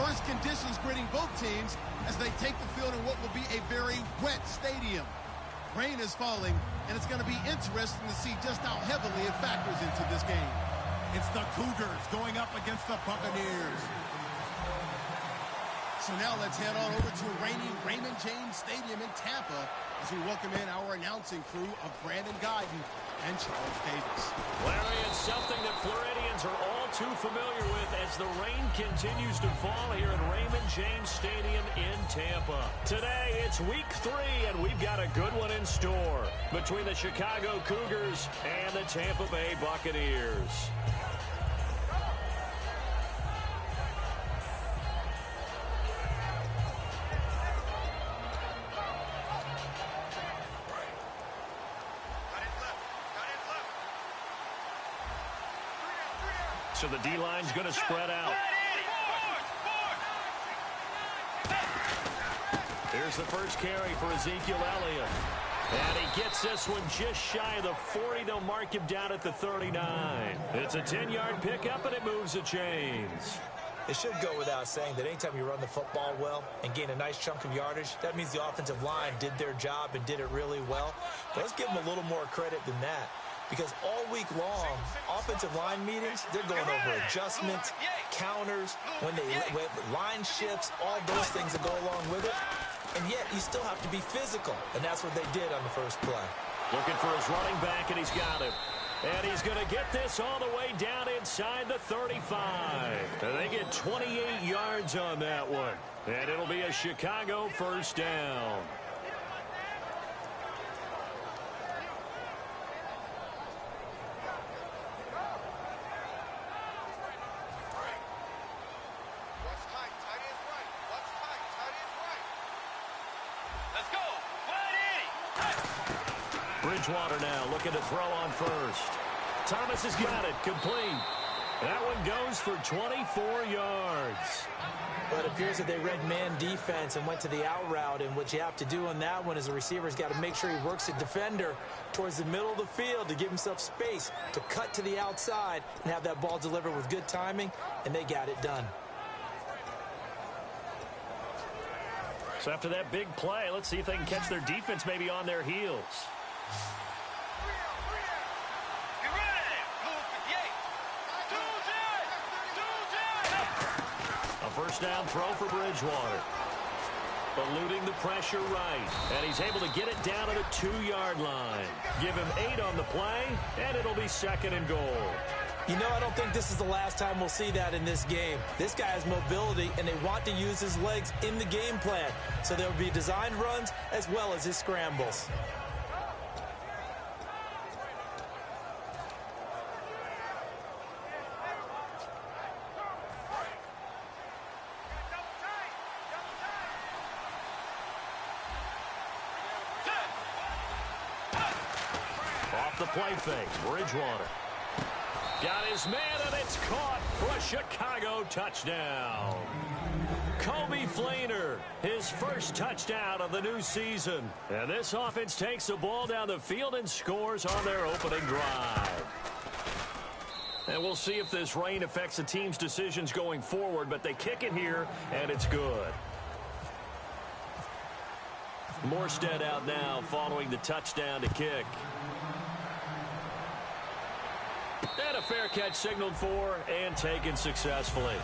First conditions greeting both teams as they take the field in what will be a very wet stadium. Rain is falling, and it's going to be interesting to see just how heavily it factors into this game. It's the Cougars going up against the Buccaneers. So now let's head on over to reigning Raymond James Stadium in Tampa as we welcome in our announcing crew of Brandon Guyton and Charles Davis. Larry, it's something that Floridians are all too familiar with as the rain continues to fall here at Raymond James Stadium in Tampa. Today, it's week 3, and we've got a good one in store between the Chicago Cougars and the Tampa Bay Buccaneers. So the D-line's going to spread out. Here's the first carry for Ezekiel Elliott. And he gets this one just shy of the 40. They'll mark him down at the 39. It's a 10-yard pickup, and it moves the chains. It should go without saying that anytime you run the football well and gain a nice chunk of yardage, that means the offensive line did their job and did it really well. But let's give them a little more credit than that. Because all week long, offensive line meetings, they're going over adjustments, counters, when line shifts, all those things that go along with it. And yet, you still have to be physical. And that's what they did on the first play. Looking for his running back, and he's got him. And he's going to get this all the way down inside the 35. And they get 28 yards on that one. And it'll be a Chicago first down. Bridgewater now looking to throw on first. Thomas has got it, complete. That one goes for 24 yards. But it appears that they read man defense and went to the out route. And what you have to do on that one is the receiver's got to make sure he works the defender towards the middle of the field to give himself space to cut to the outside and have that ball delivered with good timing, and they got it done. So after that big play, let's see if they can catch their defense maybe on their heels. A first down throw for Bridgewater. Eluding the pressure right. And he's able to get it down to the 2-yard line. Give him 8 on the play, and it'll be 2nd and goal. You know, I don't think this is the last time we'll see that in this game. This guy has mobility, and they want to use his legs in the game plan. So there will be designed runs as well as his scrambles. Off the play fake, Bridgewater. Got his man, and it's caught for a Chicago touchdown. Kobe Fleener, his first touchdown of the new season. And this offense takes the ball down the field and scores on their opening drive. And we'll see if this rain affects the team's decisions going forward, but they kick it here, and it's good. Morstead out now following the touchdown to kick. And a fair catch signaled for and taken successfully.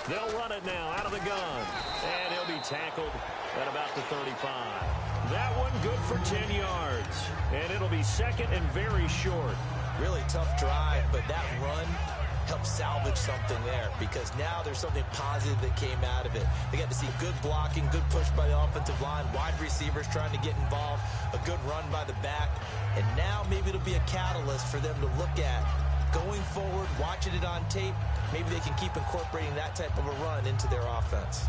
They'll run it now out of the gun. And he'll be tackled at about the 35. That one good for 10 yards. And it'll be 2nd and very short. Really tough drive, but that run help salvage something there, because now there's something positive that came out of it. They got to see good blocking, good push by the offensive line, wide receivers trying to get involved, a good run by the back, and now maybe it'll be a catalyst for them to look at going forward, watching it on tape. Maybe they can keep incorporating that type of a run into their offense.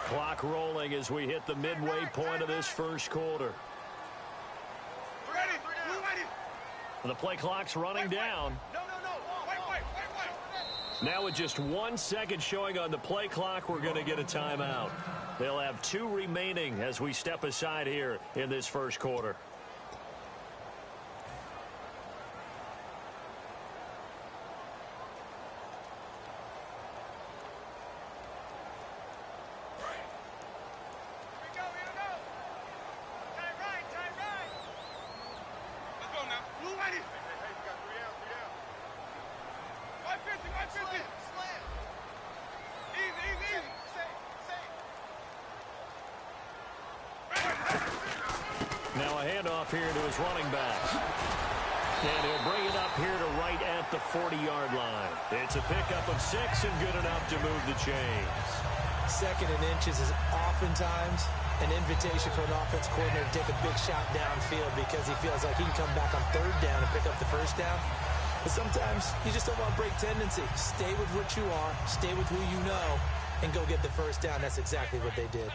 Clock rolling as we hit the midway point of this first quarter. The play clock's running down. Now with just 1 second showing on the play clock, we're going to get a timeout. They'll have 2 remaining as we step aside here in this first quarter. Now a handoff here to his running back. And he'll bring it up here to right at the 40-yard line. It's a pickup of 6 and good enough to move the chains. 2nd and inches is oftentimes an invitation for an offense coordinator to take a big shot downfield because he feels like he can come back on 3rd down and pick up the 1st down. But sometimes you just don't want to break tendency. Stay with what you are, stay with who you know, and go get the 1st down. That's exactly what they did.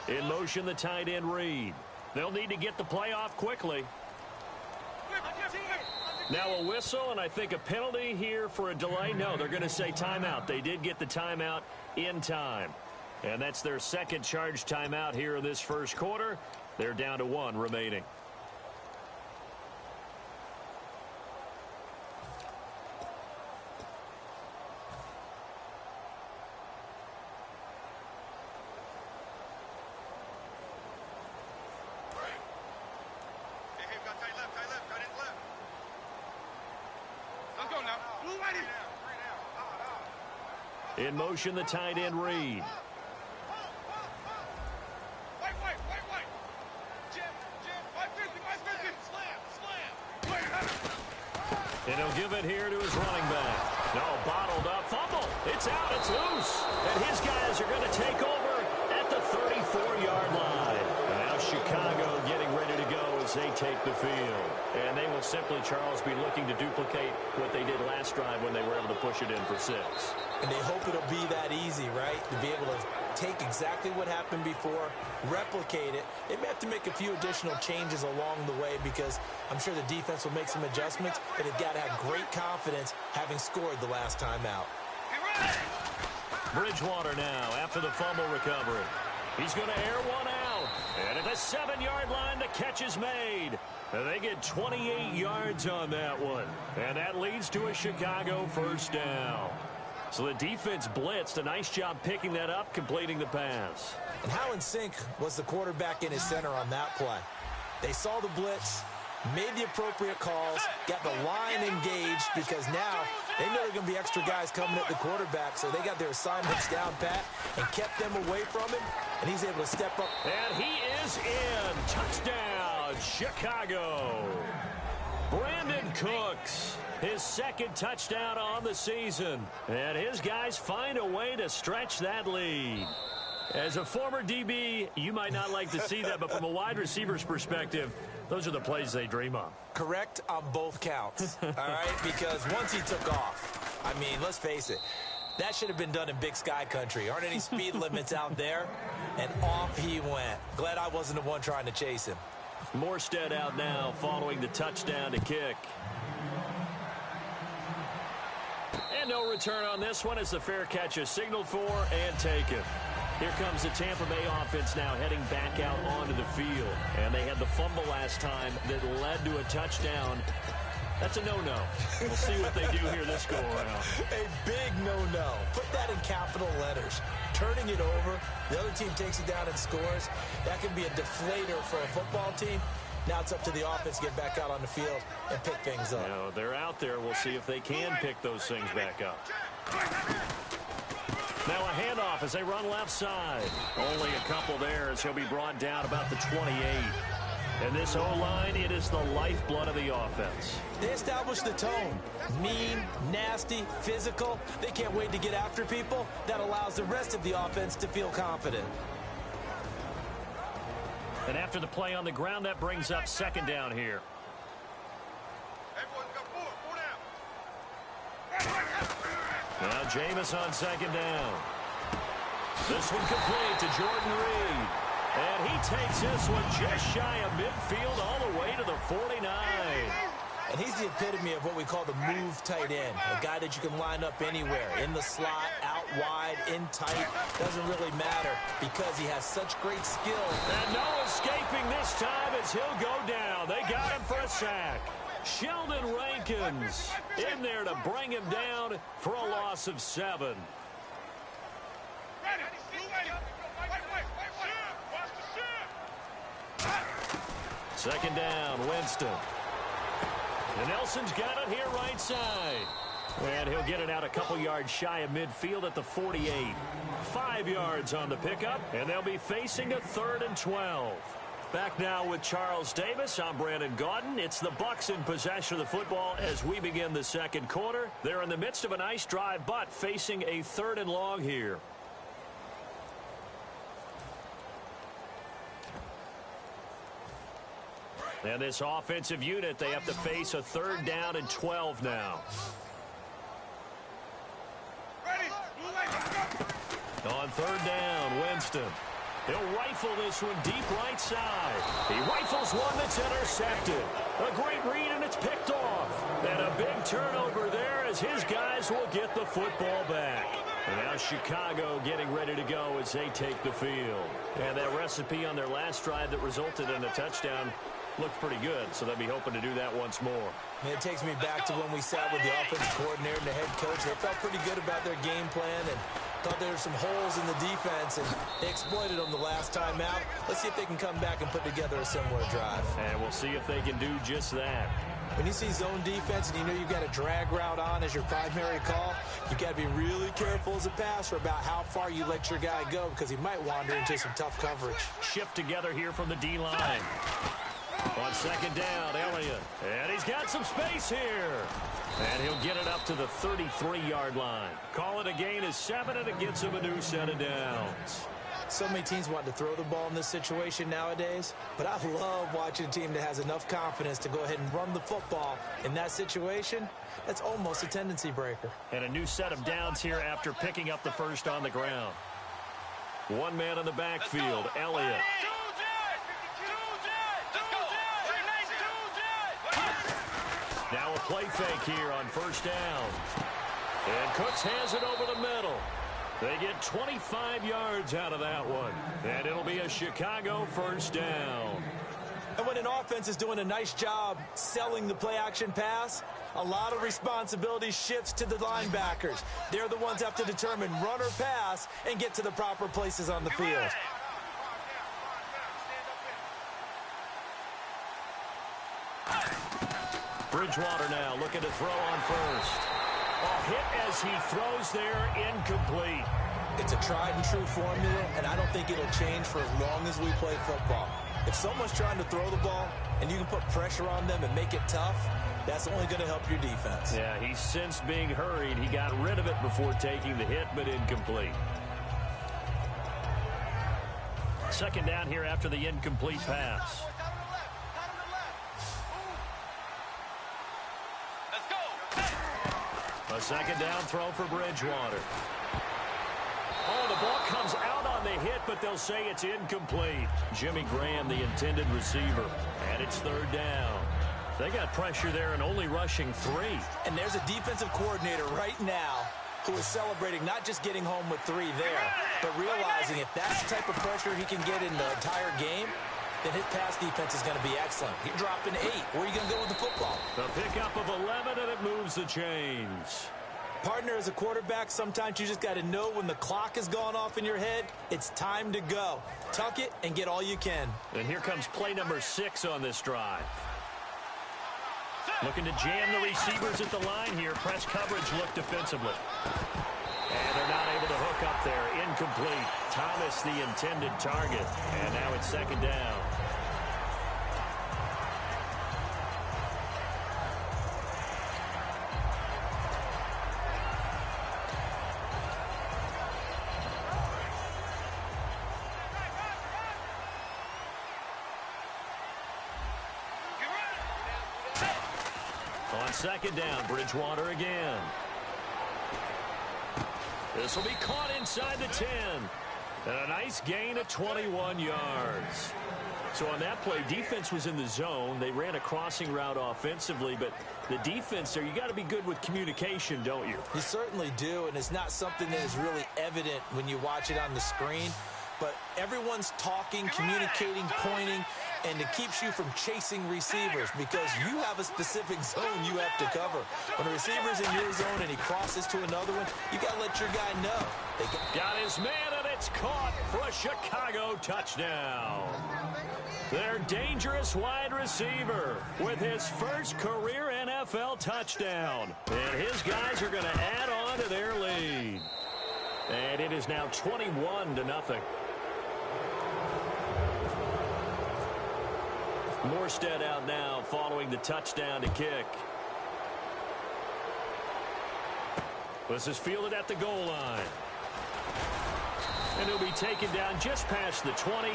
In motion, the tight end read. They'll need to get the play off quickly. Now a whistle, and I think a penalty here for a delay. No, they're going to say timeout. They did get the timeout in time. And that's their 2nd charge timeout here in this first quarter. They're down to 1 remaining. In motion, the tight end read. And he'll give it here to his running back. No, bottled up, fumble. It's out, it's loose. And his guys are going to take over at the 34-yard line. And now Chicago getting ready to go as they take the field. And they will simply, Charles, be looking to duplicate what they did last drive when they were able to push it in for 6. And they hope it'll be that easy, right? To be able to take exactly what happened before, replicate it. They may have to make a few additional changes along the way because I'm sure the defense will make some adjustments, but they've got to have great confidence having scored the last time out. Bridgewater now after the fumble recovery. He's going to air one out. And at the 7-yard line, the catch is made. And they get 28 yards on that one. And that leads to a Chicago 1st down. So the defense blitzed. A nice job picking that up, completing the pass. And how in sync was the quarterback in his center on that play? They saw the blitz, made the appropriate calls, got the line engaged because now they know there are going to be extra guys coming at the quarterback, so they got their assignments down pat and kept them away from him, and he's able to step up. And he is in. Touchdown, Chicago. Brandon Cooks, his 2nd touchdown on the season. And his guys find a way to stretch that lead. As a former DB, you might not like to see that, but from a wide receiver's perspective, those are the plays they dream of. Correct on both counts, all right? Because once he took off, I mean, let's face it, that should have been done in Big Sky country. Aren't any speed limits out there? And off he went. Glad I wasn't the one trying to chase him. Morstead out now following the touchdown to kick. And no return on this one as the fair catch is signaled for and taken. Here comes the Tampa Bay offense now heading back out onto the field. And they had the fumble last time that led to a touchdown. That's a no-no. We'll see what they do here this go-around. A big no-no. Put that in capital letters. Turning it over, the other team takes it down and scores. That can be a deflator for a football team. Now it's up to the offense to get back out on the field and pick things up. You know, they're out there. We'll see if they can pick those things back up. Now a handoff as they run left side. Only a couple there as he'll be brought down about the 28. And this O-line, it is the lifeblood of the offense. They establish the tone. Mean, nasty, physical. They can't wait to get after people. That allows the rest of the offense to feel confident. And after the play on the ground, that brings up second down here. Now Jameis on second down. This one complete to Jordan Reed. And he takes this one just shy of midfield all the way to the 49. And he's the epitome of what we call the move tight end. A guy that you can line up anywhere. In the slot, out wide, in tight. Doesn't really matter because he has such great skill. And no escaping this time as he'll go down. They got him for a sack. Sheldon Rankins in there to bring him down for a loss of 7. Second down, Winston. And Nelson's got it here right side. And he'll get it out a couple yards shy of midfield at the 48. 5 yards on the pickup, and they'll be facing a 3rd and 12. Back now with Charles Davis. I'm Brandon Gaudin. It's the Bucs in possession of the football as we begin the second quarter. They're in the midst of a nice drive, but facing a 3rd and long here. And this offensive unit, they have to face a 3rd down and 12 now. On 3rd down, Winston. He'll rifle this one deep right side. He rifles one that's intercepted. A great read, and it's picked off. And a big turnover there as his guys will get the football back. And now Chicago getting ready to go as they take the field. And that recipe on their last drive that resulted in a touchdown looked pretty good, so they'll be hoping to do that once more. And it takes me back to when we sat with the offensive coordinator and the head coach. They felt pretty good about their game plan and thought there were some holes in the defense, and they exploited them the last time out. Let's see if they can come back and put together a similar drive. And we'll see if they can do just that. When you see zone defense and you know you've got a drag route on as your primary call, you've got to be really careful as a passer about how far you let your guy go because he might wander into some tough coverage. Shift together here from the D-line. On second down, Elliott. And he's got some space here. And he'll get it up to the 33-yard line. Call it a gain of 7, and it gets him a new set of downs. So many teams want to throw the ball in this situation nowadays, but I love watching a team that has enough confidence to go ahead and run the football. In that situation, that's almost a tendency breaker. And a new set of downs here after picking up the first on the ground. One man in the backfield, Elliott. Now a play fake here on first down. And Cooks has it over the middle. They get 25 yards out of that one. And it'll be a Chicago first down. And when an offense is doing a nice job selling the play-action pass, a lot of responsibility shifts to the linebackers. They're the ones that have to determine run or pass and get to the proper places on the field. Bridgewater now looking to throw on first. A hit as he throws there, incomplete. It's a tried and true formula, and I don't think it'll change for as long as we play football. If someone's trying to throw the ball and you can put pressure on them and make it tough, that's only going to help your defense. Yeah, he's since being hurried. He got rid of it before taking the hit, but incomplete. Second down here after the incomplete pass. A second down throw for Bridgewater. Oh, the ball comes out on the hit, but they'll say it's incomplete. Jimmy Graham, the intended receiver. And it's third down. They got pressure there and only rushing 3. And there's a defensive coordinator right now who is celebrating not just getting home with 3 there, but realizing if that's the type of pressure he can get in the entire game, then his pass defense is going to be excellent. He dropped an 8. Where are you going to go with the football? The pickup of 11, and it moves the chains. Partner, as a quarterback, sometimes you just got to know when the clock has gone off in your head, it's time to go. Tuck it and get all you can. And here comes play number 6 on this drive. Looking to jam the receivers at the line here. Press coverage look defensively. And they're not able to hook up there. Incomplete. Thomas the intended target. And now it's second down. On second down, Bridgewater again. This will be caught inside the 10. And a nice gain of 21 yards. So on that play, defense was in the zone. They ran a crossing route offensively, but the defense there, you got to be good with communication, don't you? You certainly do, and it's not something that is really evident when you watch it on the screen. But everyone's talking, communicating, pointing, and it keeps you from chasing receivers because you have a specific zone you have to cover. When a receiver's in your zone and he crosses to another one, you got to let your guy know. Got his man, and it's caught for a Chicago touchdown. Their dangerous wide receiver with his first career NFL touchdown. And his guys are going to add on to their lead. And it is now 21-0. Morstead out now following the touchdown to kick. This is fielded at the goal line. And he'll be taken down just past the 20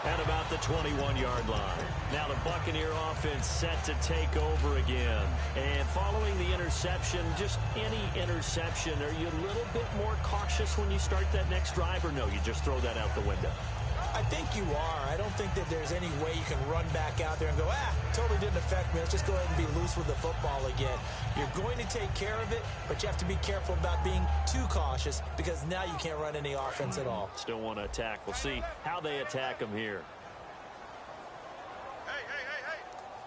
at about the 21-yard line. Now the Buccaneer offense set to take over again. And following the interception, just any interception, are you a little bit more cautious when you start that next drive, or no, you just throw that out the window? I think you are. I don't think that there's any way you can run back out there and go, totally didn't affect me. Let's just go ahead and be loose with the football again. You're going to take care of it, but you have to be careful about being too cautious because now you can't run any offense at all. Still want to attack. We'll see how they attack them here. Hey.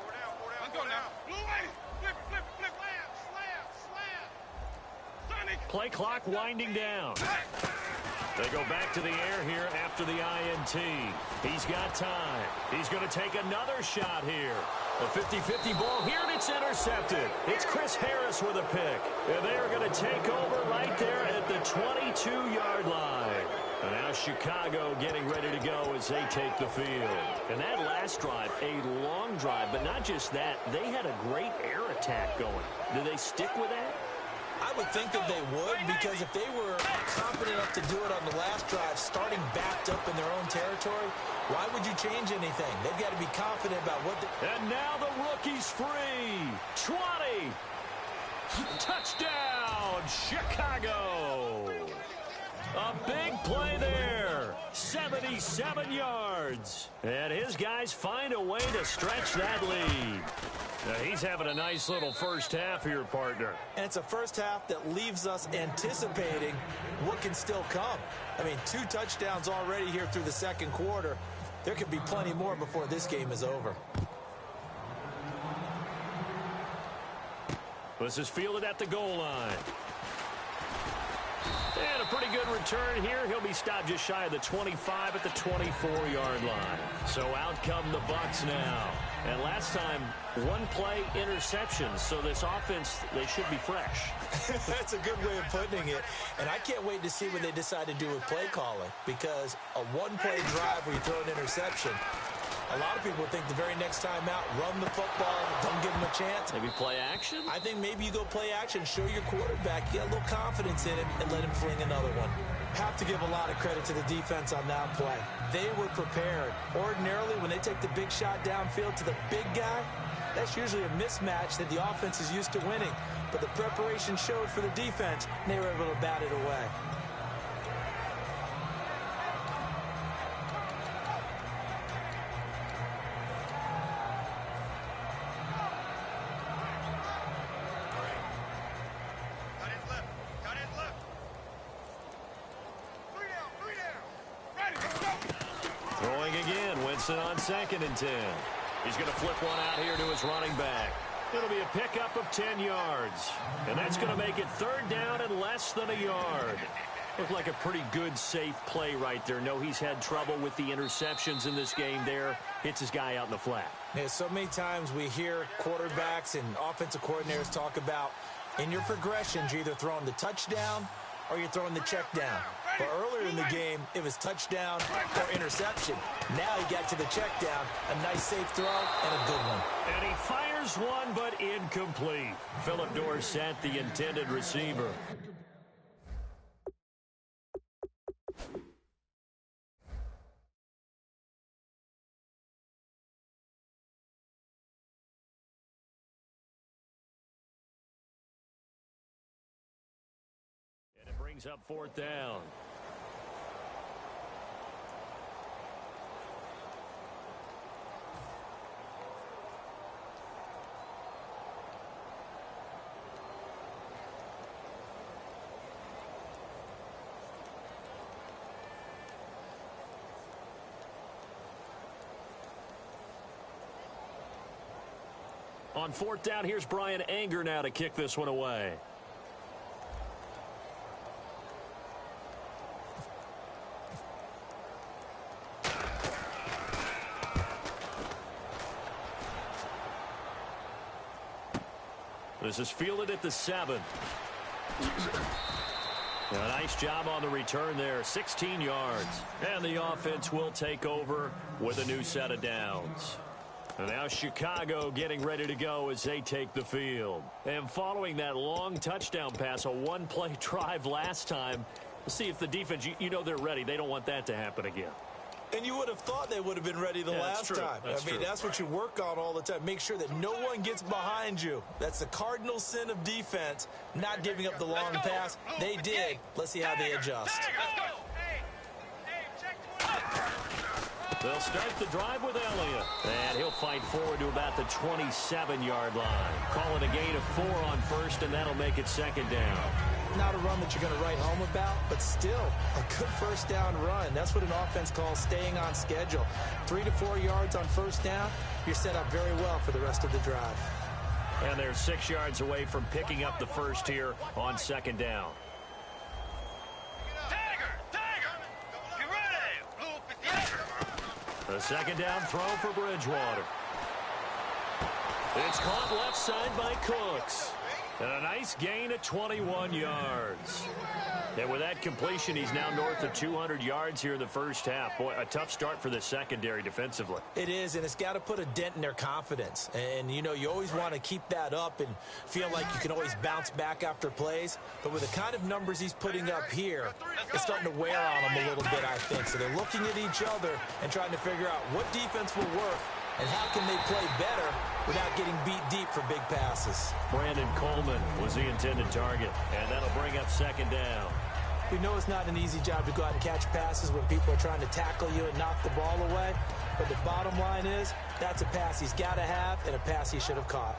4 down. Let's go now. Blue way. Flip. Slam. Sonic. Play clock winding down. They go back to the air here after the INT. He's got time. He's going to take another shot here. A 50-50 ball here, and it's intercepted. It's Chris Harris with a pick. And they are going to take over right there at the 22-yard line. And now Chicago getting ready to go as they take the field. And that last drive, a long drive, but not just that. They had a great air attack going. Do they stick with that? I would think that they would, because if they were confident enough to do it on the last drive, starting backed up in their own territory, why would you change anything? They've got to be confident about what they... And now the rookie's free. 20. Touchdown, Chicago. A big play there. 77 yards. And his guys find a way to stretch that lead. Now he's having a nice little first half here, partner. And it's a first half that leaves us anticipating what can still come. I mean, 2 touchdowns already here through the second quarter. There could be plenty more before this game is over. This is fielded at the goal line. And a pretty good return here. He'll be stopped just shy of the 25 at the 24-yard line. So out come the Bucs now. And last time, 1 play interception. So this offense, they should be fresh. That's a good way of putting it. And I can't wait to see what they decide to do with play calling. Because a 1-play drive where you throw an interception, a lot of people think the very next time out, run the football, don't give them a chance. Maybe play action? I think maybe you go play action, show your quarterback, get a little confidence in him, and let him fling another one. Have to give a lot of credit to the defense on that play. They were prepared. Ordinarily, when they take the big shot downfield to the big guy, that's usually a mismatch that the offense is used to winning. But the preparation showed for the defense, and they were able to bat it away. On 2nd and 10. He's going to flip one out here to his running back. It'll be a pickup of 10 yards. And that's going to make it 3rd down and less than a yard. Looked like a pretty good, safe play right there. No, he's had trouble with the interceptions in this game there. Hits his guy out in the flat. Yeah, so many times we hear quarterbacks and offensive coordinators talk about in your progressions, you're either throwing the touchdown or you're throwing the check down. But earlier in the game, it was touchdown or interception. Now he got to the check down, a nice safe throw, and a good one. And he fires one, but incomplete. Phillip Dorsett, the intended receiver. Brings up 4th down. On 4th down, here's Brian Anger now to kick this one away. This is fielded at the 7. A nice job on the return there, 16 yards. And the offense will take over with a new set of downs. And now Chicago getting ready to go as they take the field. And following that long touchdown pass, a one-play drive last time, let's see if the defense, you know they're ready. They don't want that to happen again. And you would have thought they would have been ready the last time. That's what you work on all the time. Make sure that no one gets behind you. That's the cardinal sin of defense, not giving up the long pass. They did. Let's see how they adjust. They'll start the drive with Elliott. And he'll fight forward to about the 27-yard line. Call it a gain of 4 on 1st, and that'll make it 2nd down. Not a run that you're going to write home about, but still a good 1st down run. That's what an offense calls staying on schedule. 3 to 4 yards on 1st down, you're set up very well for the rest of the drive. And they're 6 yards away from picking up the 1st here on 2nd down. The 2nd down throw for Bridgewater. It's caught left side by Cooks. And a nice gain of 21 yards. And with that completion, he's now north of 200 yards here in the 1st half. Boy, a tough start for the secondary defensively. It is, and it's got to put a dent in their confidence. And, you know, you always want to keep that up and feel like you can always bounce back after plays. But with the kind of numbers he's putting up here, it's starting to wear on them a little bit, I think. So they're looking at each other and trying to figure out what defense will work and how can they play better without getting beat deep for big passes. Brandon Coleman was the intended target, and that'll bring up 2nd down. We know it's not an easy job to go out and catch passes when people are trying to tackle you and knock the ball away, but the bottom line is that's a pass he's got to have and a pass he should have caught.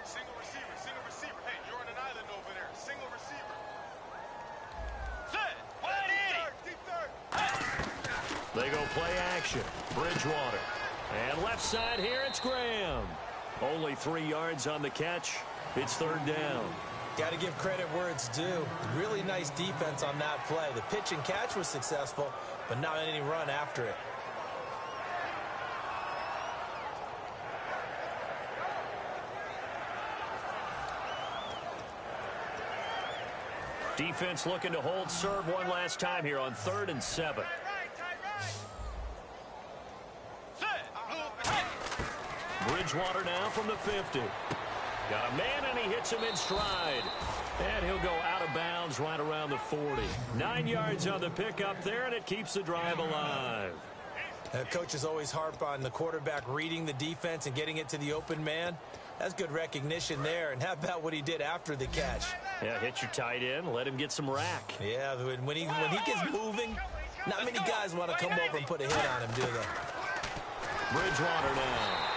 Single receiver. Hey, you're on an island over there. Single receiver. Deep third. They go play action. Bridgewater. And left side here, it's Graham. Only 3 yards on the catch. It's 3rd down. Got to give credit where it's due. Really nice defense on that play. The pitch and catch was successful, but not any run after it. Defense looking to hold serve one last time here on 3rd and 7. Bridgewater now from the 50. Got a man, and he hits him in stride. And he'll go out of bounds right around the 40. 9 yards on the pickup there, and it keeps the drive alive. Coaches always harp on the quarterback reading the defense and getting it to the open man. That's good recognition there. And how about what he did after the catch? Yeah, hit your tight end, let him get some rack. Yeah, when he gets moving, not many guys want to come over and put a hit on him, do they? Bridgewater now.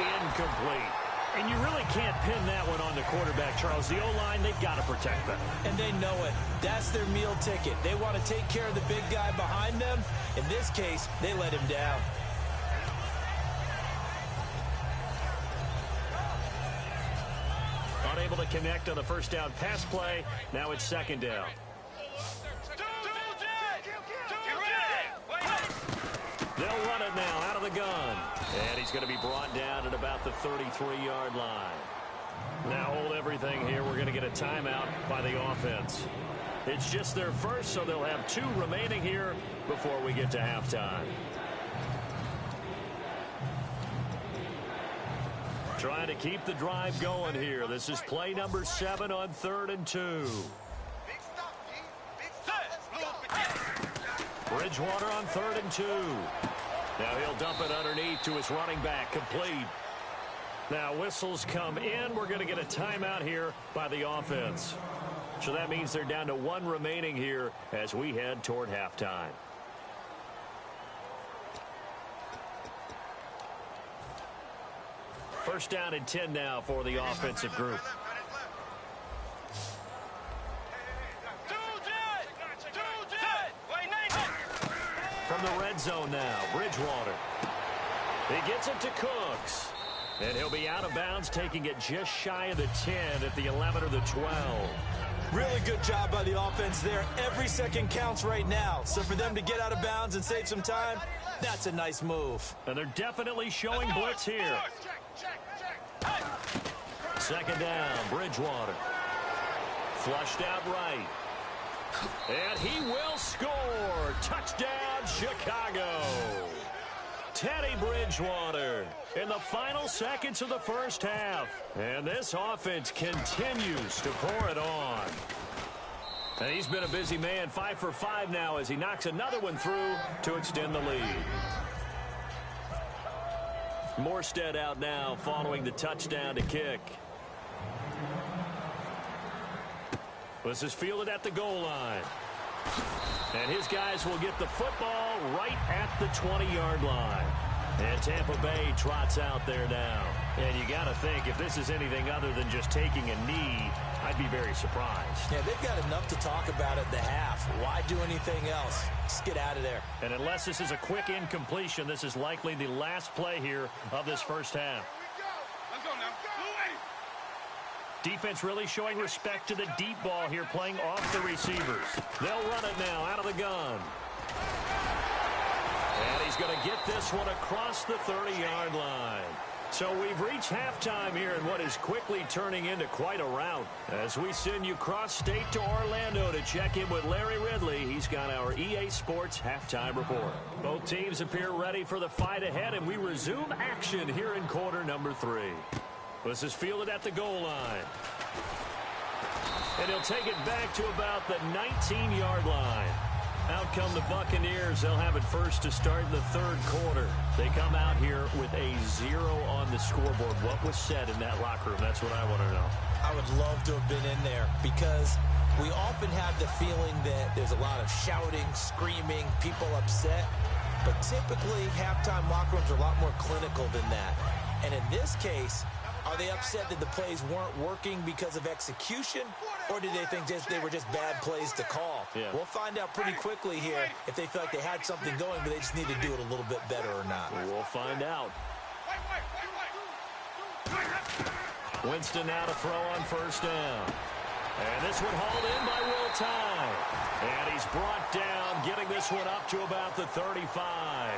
Incomplete. And you really can't pin that one on the quarterback, Charles. The O-line, they've got to protect them. And they know it. That's their meal ticket. They want to take care of the big guy behind them. In this case, they let him down. able to connect on the first down pass play. Now it's second down. They'll run it now out of the gun. And he's going to be brought down at about the 33-yard line. Now hold everything here. We're going to get a timeout by the offense. It's just their first, so they'll have 2 remaining here before we get to halftime. Trying to keep the drive going here. This is play number 7 on 3rd and 2. Bridgewater on 3rd and 2. Now he'll dump it underneath to his running back, complete. Now whistles come in. We're going to get a timeout here by the offense. So that means they're down to 1 remaining here as we head toward halftime. First down and 10 now for the offensive group. From the red zone now, Bridgewater. He gets it to Cooks. And he'll be out of bounds, taking it just shy of the 10 at the 11 or the 12. Really good job by the offense there. Every second counts right now. So for them to get out of bounds and save some time, that's a nice move. And they're definitely showing blitz here. Second down, Bridgewater. Flushed out right. And he will score. Touchdown, Chicago. Teddy Bridgewater in the final seconds of the first half. And this offense continues to pour it on. And he's been a busy man, 5 for 5 now as he knocks another one through to extend the lead. Morstead out now following the touchdown to kick. This is fielded at the goal line. And his guys will get the football right at the 20-yard line. And Tampa Bay trots out there now. And you got to think, if this is anything other than just taking a knee, I'd be very surprised. Yeah, they've got enough to talk about at the half. Why do anything else? Just get out of there. And unless this is a quick incompletion, this is likely the last play here of this first half. Let's go now. Defense really showing respect to the deep ball here, playing off the receivers. They'll run it now out of the gun. And he's going to get this one across the 30-yard line. So we've reached halftime here in what is quickly turning into quite a rout. As we send you cross-state to Orlando to check in with Larry Ridley, he's got our EA Sports halftime report. Both teams appear ready for the fight ahead, and we resume action here in quarter number 3. This is fielded at the goal line. And he'll take it back to about the 19-yard line. Out come the Buccaneers. They'll have it first to start in the 3rd quarter. They come out here with a 0 on the scoreboard. What was said in that locker room? That's what I want to know. I would love to have been in there because we often have the feeling that there's a lot of shouting, screaming, people upset. But typically, halftime locker rooms are a lot more clinical than that. And in this case, are they upset that the plays weren't working because of execution, or do they think they were just bad plays to call? Yeah. We'll find out pretty quickly here if they feel like they had something going, but they just need to do it a little bit better or not. We'll find out. Winston now to throw on first down. And this one hauled in by Will Tye. And he's brought down, getting this one up to about the 35.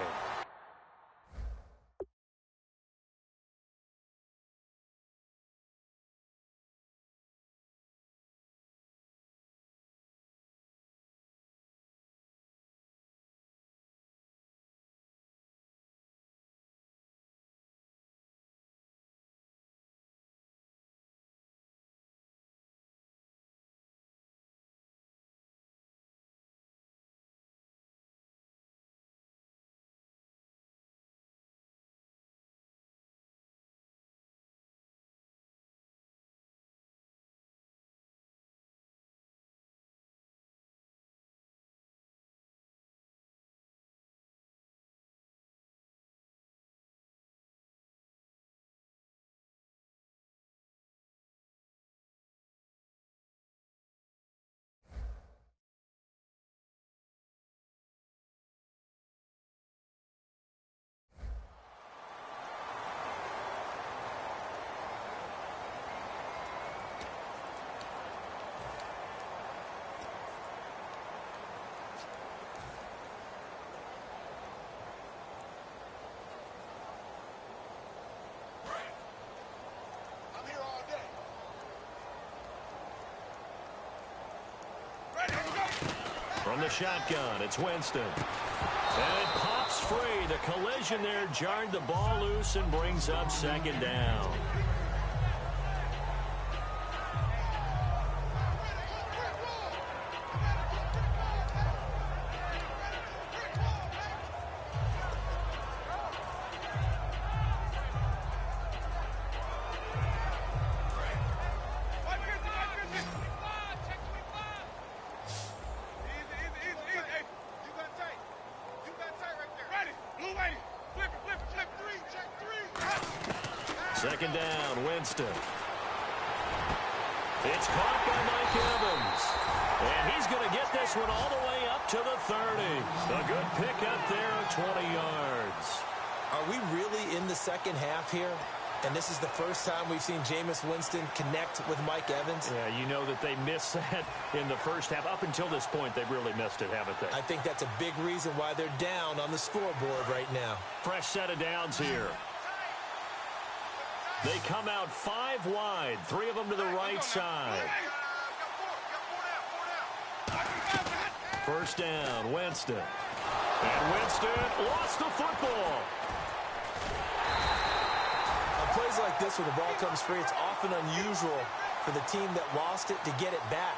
From the shotgun, it's Winston. And it pops free. The collision there jarred the ball loose and brings up second down. Second down, Winston. It's caught by Mike Evans. And he's going to get this one all the way up to the 30. A good pickup there of 20 yards. Are we really in the second half here? And this is the first time we've seen Jameis Winston connect with Mike Evans? Yeah, you know that they missed that in the first half. Up until this point, they've really missed it, haven't they? I think that's a big reason why they're down on the scoreboard right now. Fresh set of downs here. They come out 5 wide, 3 of them to the right side. First down, Winston. And Winston lost the football. On plays like this where the ball comes free, it's often unusual for the team that lost it to get it back.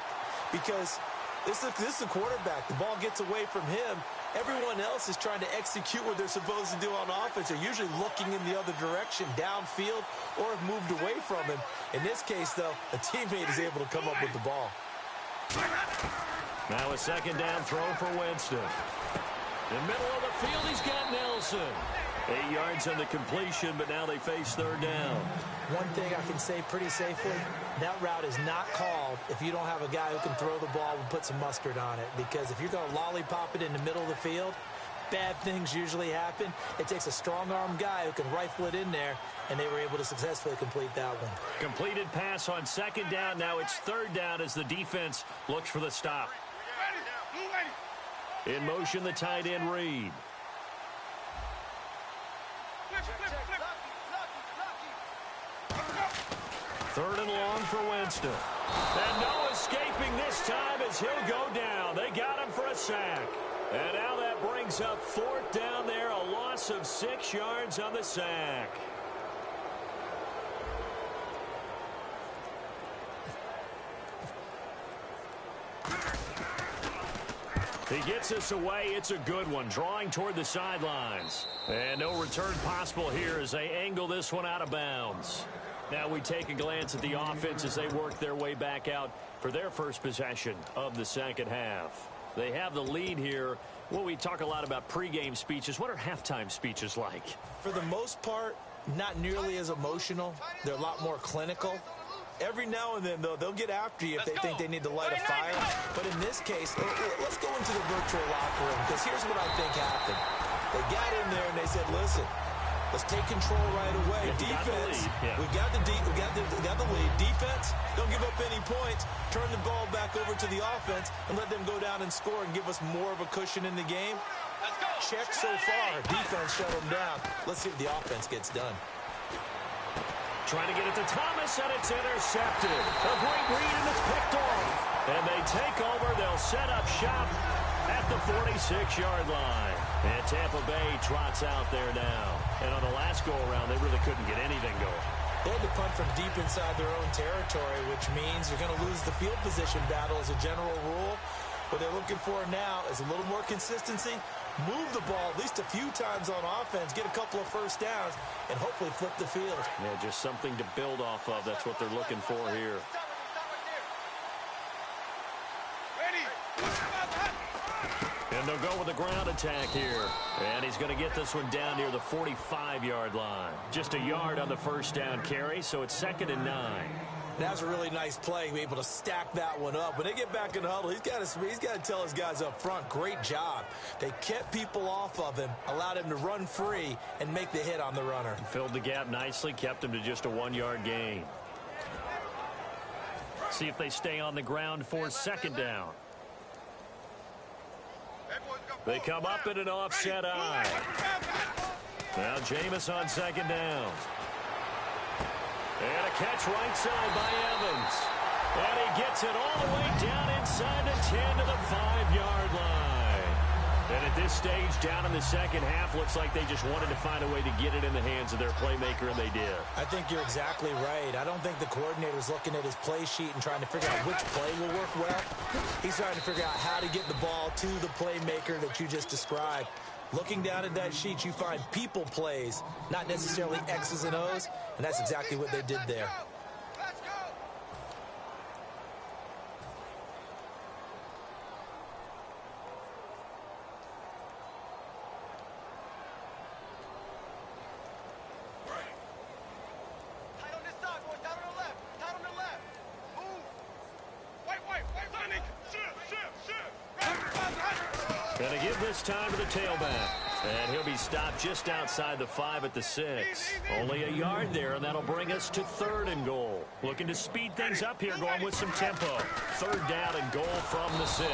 Because this is the quarterback. The ball gets away from him. Everyone else is trying to execute what they're supposed to do on offense. They're usually looking in the other direction, downfield, or have moved away from him. In this case, though, a teammate is able to come up with the ball. Now a second down throw for Winston. In the middle of the field, he's got Nelson. 8 yards on the completion, but now they face third down. One thing I can say pretty safely, that route is not called if you don't have a guy who can throw the ball and put some mustard on it. Because if you're going to lollipop it in the middle of the field, bad things usually happen. It takes a strong-arm guy who can rifle it in there, and they were able to successfully complete that one. Completed pass on second down. Now it's third down as the defense looks for the stop. In motion, the tight end Reed. Third and long for Winston. And no escaping this time as he'll go down. They got him for a sack. And now that brings up fourth down there. A loss of 6 yards on the sack. He gets us away. It's a good one. Drawing toward the sidelines. And no return possible here as they angle this one out of bounds. Now we take a glance at the offense as they work their way back out for their first possession of the second half. They have the lead here. Well, we talk a lot about pregame speeches. What are halftime speeches like? For the most part, not nearly as emotional. They're a lot more clinical. Every now and then, though, they'll get after you if they think they need to light a fire. But in this case, let's go into the virtual locker room, because here's what I think happened. They got in there and they said, listen, let's take control right away. Defense, we got the lead. Defense, don't give up any points. Turn the ball back over to the offense and let them go down and score and give us more of a cushion in the game. Check so far. Defense shut them down. Let's see if the offense gets done. Trying to get it to Thomas, and it's intercepted. A great read, and it's picked off. And they take over. They'll set up shop at the 46-yard line. And Tampa Bay trots out there now. And on the last go-around, they really couldn't get anything going. They had to punt from deep inside their own territory, which means you're going to lose the field position battle as a general rule. What they're looking for now is a little more consistency. Move the ball at least a few times on offense, get a couple of first downs, and hopefully flip the field. Yeah, just something to build off of. That's what they're looking for here. And they'll go with a ground attack here. And he's going to get this one down near the 45-yard line. Just a yard on the first down carry, so it's 2nd and 9. That's a really nice play, be able to stack that one up. When they get back in the huddle, he's got to tell his guys up front, great job. They kept people off of him, allowed him to run free, and make the hit on the runner. Filled the gap nicely, kept him to just a 1-yard gain. See if they stay on the ground for second down. They come up in an offset eye. Now Jameis on second down. And a catch right side by Evans. And he gets it all the way down inside the 10 to the 5-yard line. And at this stage, down in the second half, looks like they just wanted to find a way to get it in the hands of their playmaker, and they did. I think you're exactly right. I don't think the coordinator's looking at his play sheet and trying to figure out which play will work well. He's trying to figure out how to get the ball to the playmaker that you just described. Looking down at that sheet, you find people plays, not necessarily X's and O's, and that's exactly what they did there. Gonna give this time to the tailback. And he'll be stopped just outside the 5 at the 6. Only a yard there, and that'll bring us to 3rd and goal. Looking to speed things up here, going with some tempo. 3rd down and goal from the 6.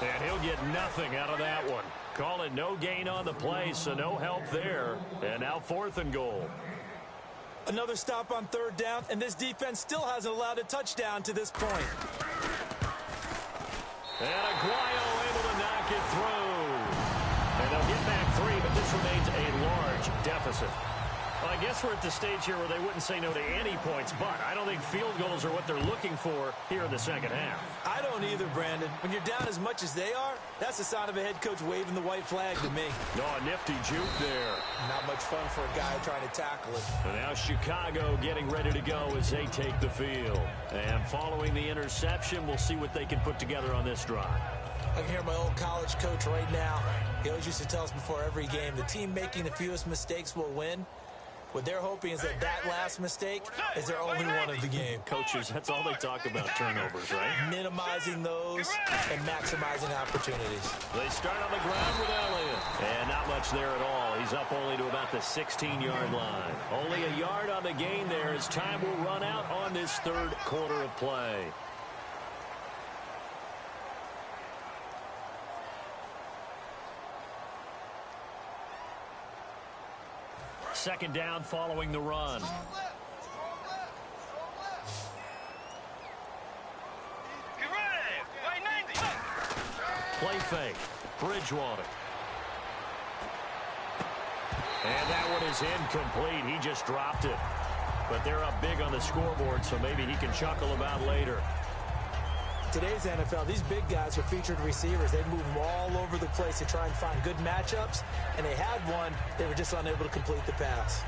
And he'll get nothing out of that one. Call it no gain on the play, so no help there. And now 4th and goal. Another stop on 3rd down, and this defense still hasn't allowed a touchdown to this point. And Gywu able to knock it through. And they'll get back 3, but this remains a large deficit. Well, I guess we're at the stage here where they wouldn't say no to any points, but I don't think field goals are what they're looking for here in the second half. I don't either, Brandon. When you're down as much as they are, that's the sign of a head coach waving the white flag to me. Oh, nifty juke there. Not much fun for a guy trying to tackle it. And now Chicago getting ready to go as they take the field. And following the interception, we'll see what they can put together on this drive. I can hear my old college coach right now. He always used to tell us before every game, the team making the fewest mistakes will win. What they're hoping is that last mistake is their only one of the game. Coaches, that's all they talk about, turnovers, right? Minimizing those and maximizing opportunities. They start on the ground with Elliott. And not much there at all. He's up only to about the 16-yard line. Only a yard on the gain there as time will run out on this 3rd quarter of play. Second down following the run. Play fake. Bridgewater. And that one is incomplete. He just dropped it. But they're up big on the scoreboard, so maybe he can chuckle about later. Today's NFL, these big guys are featured receivers. They move them all over the place to try and find good matchups, and they had one. They were just unable to complete the pass.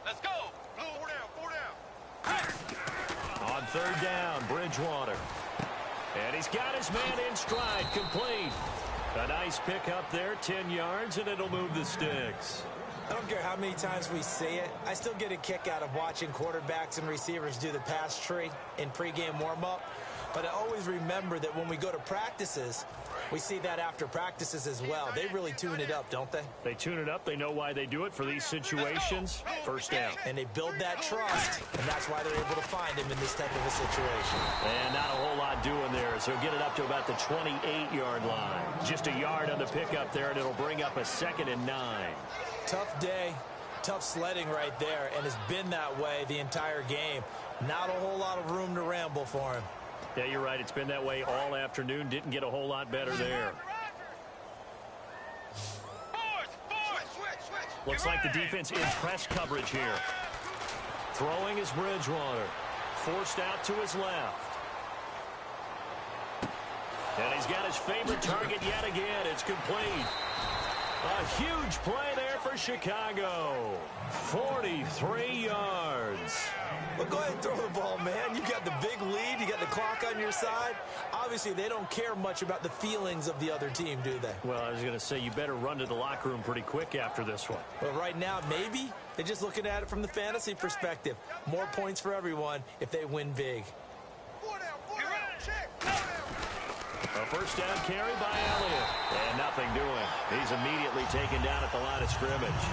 Let's go. 4 down. On 3rd down, Bridgewater. And he's got his man in stride, complete. A nice pick up there, 10 yards, and it'll move the sticks. I don't care how many times we see it. I still get a kick out of watching quarterbacks and receivers do the pass tree in pregame warm-up. But I always remember that when we go to practices, we see that after practices as well. They really tune it up, don't they? They tune it up. They know why they do it for these situations. 1st down. And they build that trust, and that's why they're able to find him in this type of a situation. And not a whole lot doing there, so get it up to about the 28-yard line. Just a yard on the pickup there, and it'll bring up a 2nd and 9. Tough day, tough sledding right there, and it's been that way the entire game. Not a whole lot of room to ramble for him. Yeah, you're right. It's been that way all afternoon. Didn't get a whole lot better there. Looks like the defense in press coverage here. Throwing is Bridgewater. Forced out to his left. And he's got his favorite target yet again. It's complete. A huge play there for Chicago. 43 yards. Well, go ahead and throw the ball, man. You got the big lead. You got the clock on your side. Obviously, they don't care much about the feelings of the other team, do they? Well, I was going to say, you better run to the locker room pretty quick after this one. But right now, maybe they're just looking at it from the fantasy perspective. More points for everyone if they win big. A 1st down carry by Elliott. And nothing doing. He's immediately taken down at the line of scrimmage.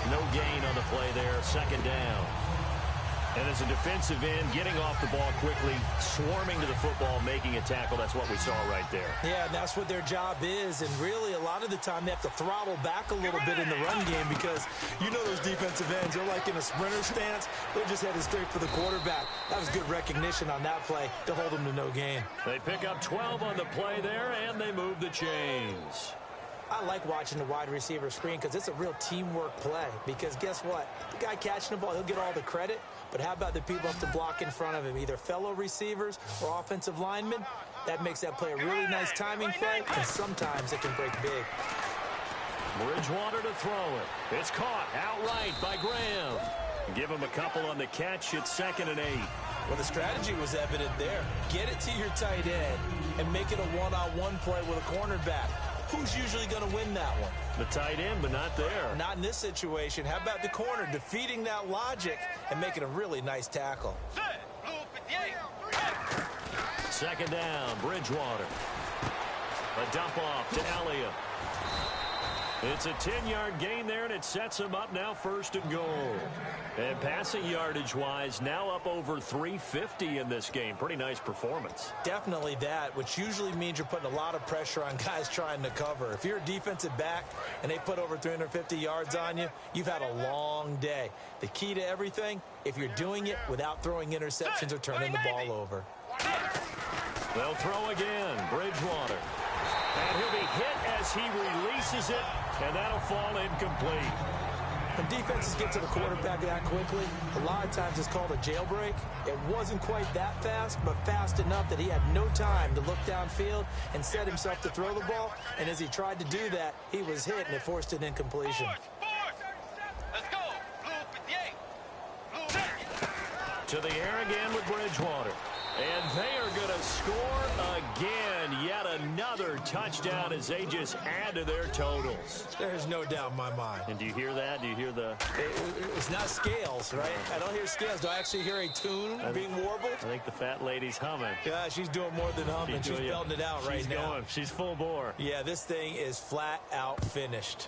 No gain on the play there. 2nd down. And as a defensive end, getting off the ball quickly, swarming to the football, making a tackle, that's what we saw right there. Yeah, and that's what their job is. And really, a lot of the time, they have to throttle back a little bit in the run game because you know those defensive ends, they're like in a sprinter stance. They're just headed straight for the quarterback. That was good recognition on that play to hold them to no gain. They pick up 12 on the play there, and they move the chains. I like watching the wide receiver screen because it's a real teamwork play. Because guess what? The guy catching the ball, he'll get all the credit. But how about the people up to block in front of him, either fellow receivers or offensive linemen? That makes that play a really nice timing play, and sometimes it can break big. Bridgewater to throw it. It's caught outright by Graham. Give him a couple on the catch. It's 2nd and 8. Well, the strategy was evident there. Get it to your tight end and make it a one-on-one play with a cornerback. Who's usually going to win that one? The tight end, but not there. Not in this situation. How about the corner defeating that logic and making a really nice tackle? 2nd down, Bridgewater. A dump off to Elliott. It's a 10-yard gain there, and it sets him up now 1st and goal. And passing yardage-wise, now up over 350 in this game. Pretty nice performance. Definitely that, which usually means you're putting a lot of pressure on guys trying to cover. If you're a defensive back and they put over 350 yards on you, you've had a long day. The key to everything, if you're doing it without throwing interceptions or turning the ball over. They'll throw again, Bridgewater. And he'll be hit as he releases it, and that'll fall incomplete. When defenses get to the quarterback that quickly, a lot of times it's called a jailbreak. It wasn't quite that fast, but fast enough that he had no time to look downfield and set himself to throw the ball. And as he tried to do that, he was hit, and it forced an incompletion. Let's go. Blue 58. To the air again with Bridgewater. And they are going to score again. Yet another touchdown as they just add to their totals. There's no doubt in my mind. And do you hear that? Do you hear the... It's not scales, right? I don't hear scales. Do I actually hear a tune being warbled? I think the fat lady's humming. Yeah, she's doing more than humming. She's belting it out right now. Going. She's full bore. Yeah, this thing is flat out finished.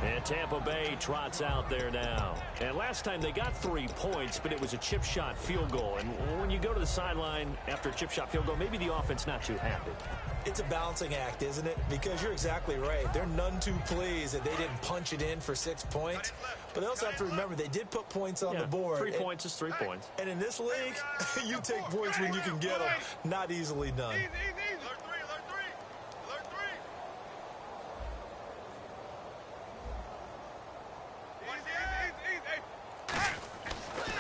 And Tampa Bay trots out there now. And last time they got 3 points, but it was a chip shot field goal. And when you go to the sideline after a chip shot field goal, maybe the offense not too happy. It's a balancing act, isn't it? Because you're exactly right. They're none too pleased that they didn't punch it in for 6 points. But they also have to remember they did put points on the board. 3 points is 3 points. And in this league, you take points when you can get them. Not easily done.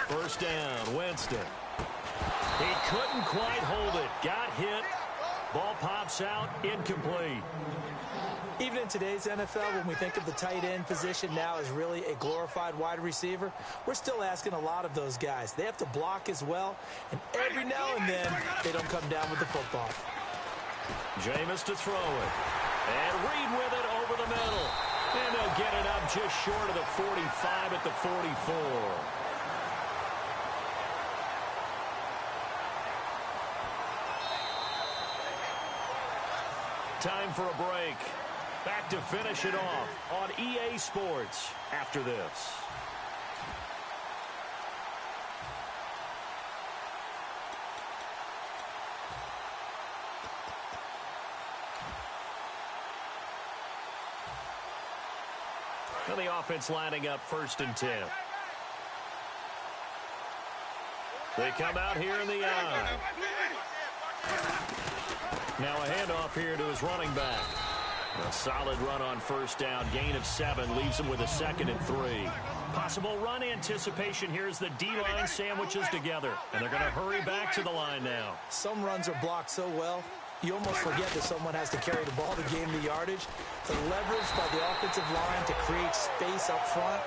First down, Winston. He couldn't quite hold it. Got hit. Ball pops out, incomplete. Even in today's NFL, when we think of the tight end position now as really a glorified wide receiver, we're still asking a lot of those guys. They have to block as well, and every now and then, they don't come down with the football. Jameis to throw it. And Reed with it over the middle. And they'll get it up just short of the 45 at the 44. Time for a break. Back to finish it off on EA Sports after this. Now the offense lining up 1st and 10. They come out here in the eye. Now a handoff here to his running back. A solid run on 1st down. Gain of 7 leaves him with a 2nd and 3. Possible run anticipation here as the D-line sandwiches together. And they're going to hurry back to the line now. Some runs are blocked so well, you almost forget that someone has to carry the ball to gain the yardage. The leverage by the offensive line to create space up front,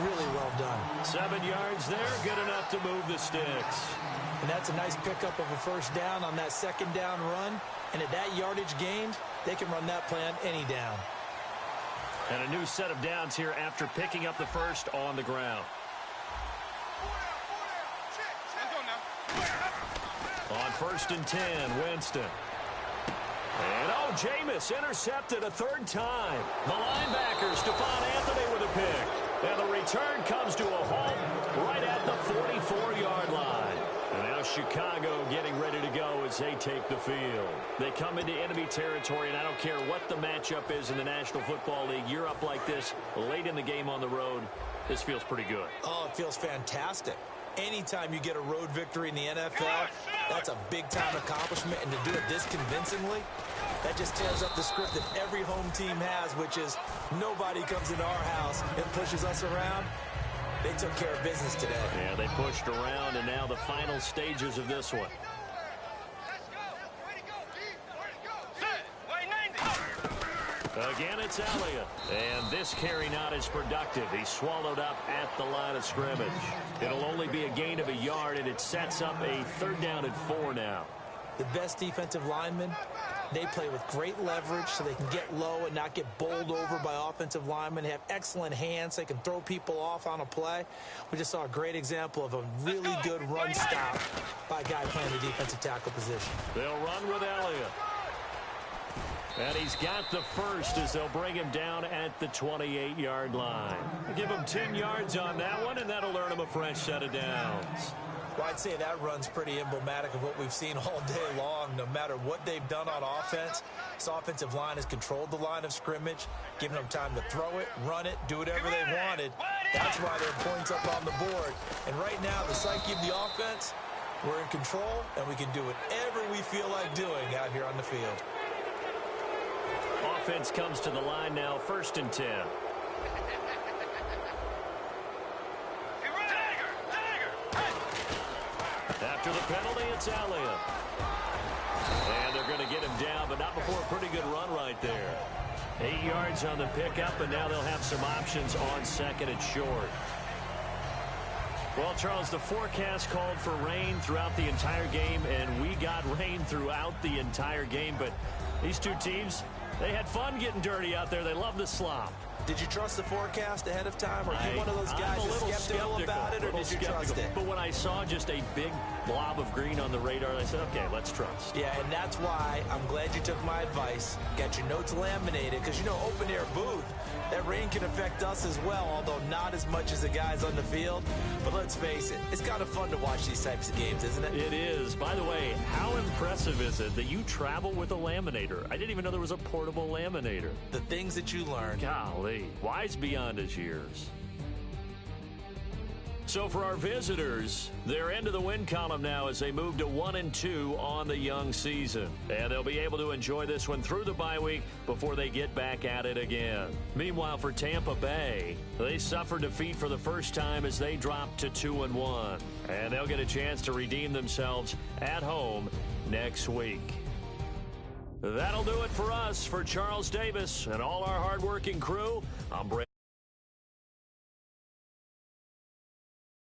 really well done. 7 yards there, good enough to move the sticks. And that's a nice pickup of a 1st down on that 2nd down run. And at that yardage gained, they can run that play on any down. And a new set of downs here after picking up the 1st on the ground. On 1st and 10, Winston. And Jameis intercepted a third time. The linebacker, Stephon Anthony, with a pick. And the return comes to a halt right at the 44-yard line. And now Chicago getting ready to go as they take the field. They come into enemy territory, and I don't care what the matchup is in the National Football League. You're up like this late in the game on the road. This feels pretty good. Oh, it feels fantastic. Anytime you get a road victory in the NFL, that's a big-time accomplishment. And to do it this convincingly, that just tears up the script that every home team has, which is nobody comes into our house and pushes us around. They took care of business today. Yeah, they pushed around, and now the final stages of this one. Again, it's Elliott. And this carry not as productive. He's swallowed up at the line of scrimmage. It'll only be a gain of a yard, and it sets up a 3rd down and 4 now. The best defensive linemen, they play with great leverage so they can get low and not get bowled over by offensive linemen. They have excellent hands. They can throw people off on a play. We just saw a great example of a really good run stop by a guy playing the defensive tackle position. They'll run with Elliott. And he's got the first as they'll bring him down at the 28-yard line. Give him 10 yards on that one, and that'll earn him a fresh set of downs. Well, I'd say that run's pretty emblematic of what we've seen all day long. No matter what they've done on offense, this offensive line has controlled the line of scrimmage, giving them time to throw it, run it, do whatever they wanted. That's why they're points up on the board. And right now, the psyche of the offense, we're in control, and we can do whatever we feel like doing out here on the field. Offense comes to the line now, 1st and 10. After the penalty, it's Elliott. And they're going to get him down, but not before a pretty good run right there. 8 yards on the pickup, and now they'll have some options on 2nd and short. Well, Charles, the forecast called for rain throughout the entire game, and we got rain throughout the entire game. But these two teams, they had fun getting dirty out there. They love the slop. Did you trust the forecast ahead of time? Are you one of those guys that's skeptical about it, or did you trust it? But when I saw just a big blob of green on the radar, I said, okay, let's trust. Yeah, and that's why I'm glad you took my advice. Got your notes laminated, because, you know, open-air booth, that rain can affect us as well, although not as much as the guys on the field. But let's face it, it's kind of fun to watch these types of games, isn't it? It is. By the way, how impressive is it that you travel with a laminator? I didn't even know there was a portable laminator. The things that you learn. Golly. Wise beyond his years. So for our visitors, they're into the win column now as they move to 1-2 on the young season. And they'll be able to enjoy this one through the bye week before they get back at it again. Meanwhile, for Tampa Bay, they suffered defeat for the first time as they dropped to 2-1. And they'll get a chance to redeem themselves at home next week. That'll do it for us. For Charles Davis and all our hardworking crew, I'm Brent.